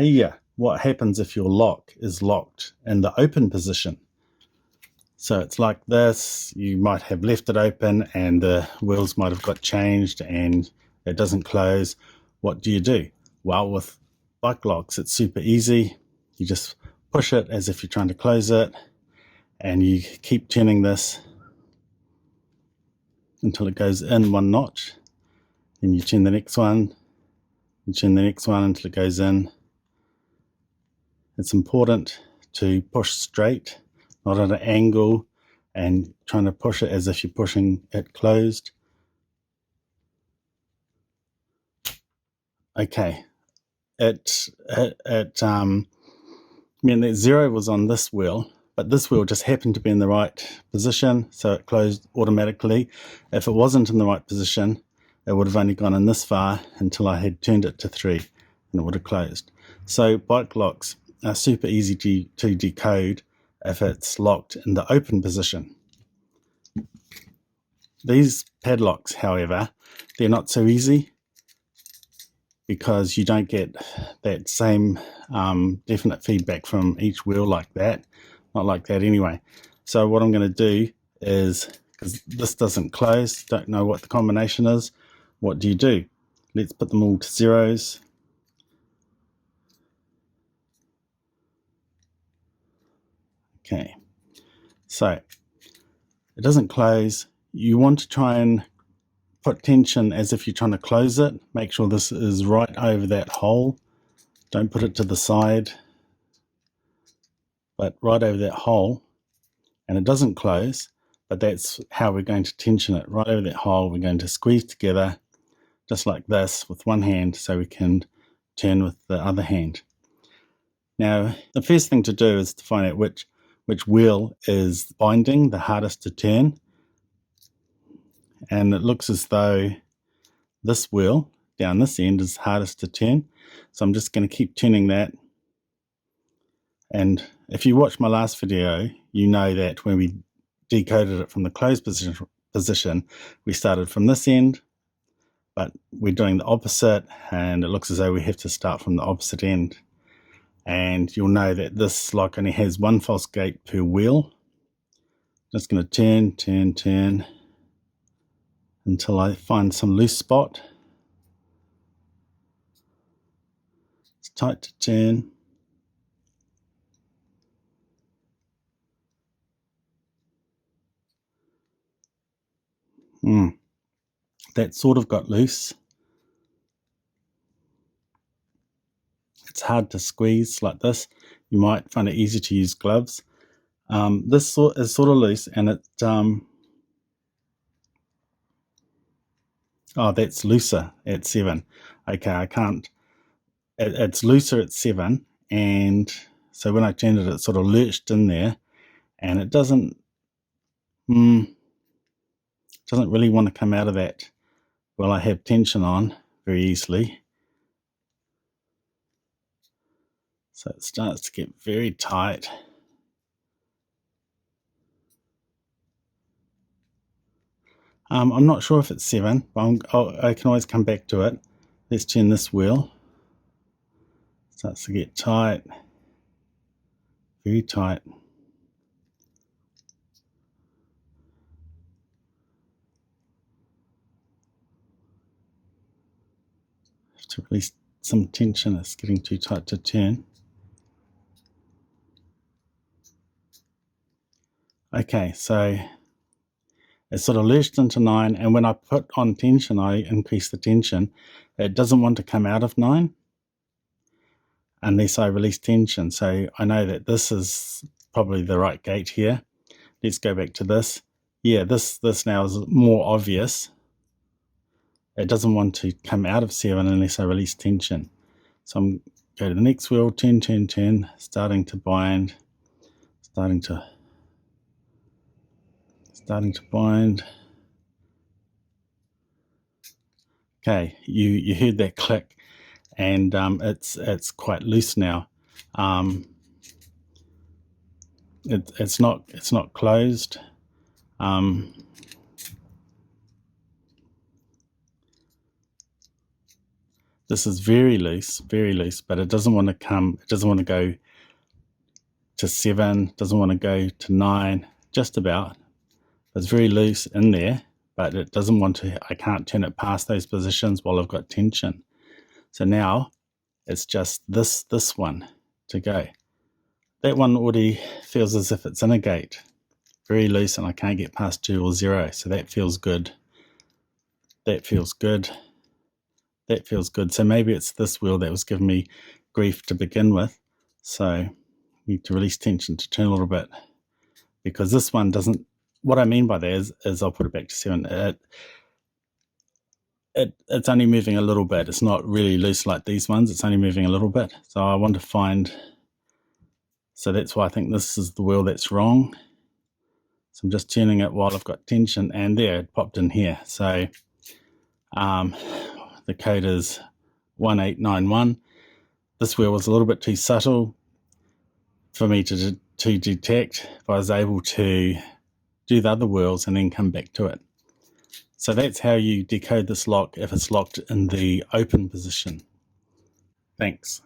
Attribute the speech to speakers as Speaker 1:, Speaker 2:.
Speaker 1: Here, what happens if your lock is locked in the open position? So it's like this. You might have left it open and the wheels might have got changed and it doesn't close. What do? Well, with bike locks, it's super easy. You just push it as if you're trying to close it, and you keep turning this until it goes in one notch. Then you turn the next one, you turn the next one until it goes in. It's important to push straight, not at an angle, and trying to push it as if you're pushing it closed. Okay, I mean that 0 was on this wheel, but this wheel just happened to be in the right position, so it closed automatically. If it wasn't in the right position, it would have only gone in this far until I had turned it to 3, and it would have closed. So bike locks are super easy to decode if it's locked in the open position. These padlocks, however, they're not so easy, because you don't get that same definite feedback from each wheel like that. Not like that anyway. So what I'm going to do is, because this doesn't close, don't know what the combination is, what do? Let's put them all to zeros. Okay, so it doesn't close. You want to try and put tension as if you're trying to close it. Make sure this is right over that hole. Don't put it to the side, but right over that hole. And it doesn't close, but that's how we're going to tension it. Right over that hole, we're going to squeeze together just like this with one hand, so we can turn with the other hand. Now, the first thing to do is to find out which wheel is binding, the hardest to turn. And it looks as though this wheel down this end is hardest to turn. So I'm just going to keep turning that. And if you watch my last video, you know that when we decoded it from the closed position, we started from this end, but we're doing the opposite, and it looks as though we have to start from the opposite end. And you'll know that this lock only has one false gate per wheel. Just going to turn until I find some loose spot. It's tight to turn. That sort of got loose. It's hard to squeeze like this. You might find it easy to use gloves. This is sort of loose, and it oh, that's looser at 7. Okay, I can't. It's looser at 7, and so when I turned it, it sort of lurched in there, and it doesn't really want to come out of that. Well, I have tension on very easily. So it starts to get very tight. I'm not sure if it's 7, but I can always come back to it. Let's turn this wheel. Starts to get tight, very tight. Have to release some tension. It's getting too tight to turn. Okay, so it's sort of lurched into 9, and when I put on tension, I increase the tension. It doesn't want to come out of 9 unless I release tension. So I know that this is probably the right gate here. Let's go back to this. Yeah, this now is more obvious. It doesn't want to come out of 7 unless I release tension. So I'm go to the next wheel, turn, starting to bind, starting to bind. Okay, you heard that click, and it's quite loose now. It's not closed. This is very loose, but it doesn't want to go to 7, doesn't want to go to 9, just about. It's very loose in there, but it doesn't want to, I can't turn it past those positions while I've got tension. So now it's just this one to go. That one already feels as if it's in a gate, very loose, and I can't get past 2 or 0, so that feels good. That feels good. That feels good. So maybe it's this wheel that was giving me grief to begin with. So I need to release tension to turn a little bit, because this one doesn't, what I mean by that is I'll put it back to 7. It's only moving a little bit. It's not really loose like these ones. It's only moving a little bit. So I want to find, so that's why I think this is the wheel that's wrong. So I'm just turning it while I've got tension, and there, it popped in here. So the code is 1891. This wheel was a little bit too subtle for me to detect, but I was able to do the other wheels and then come back to it. So that's how you decode this lock if it's locked in the open position. Thanks.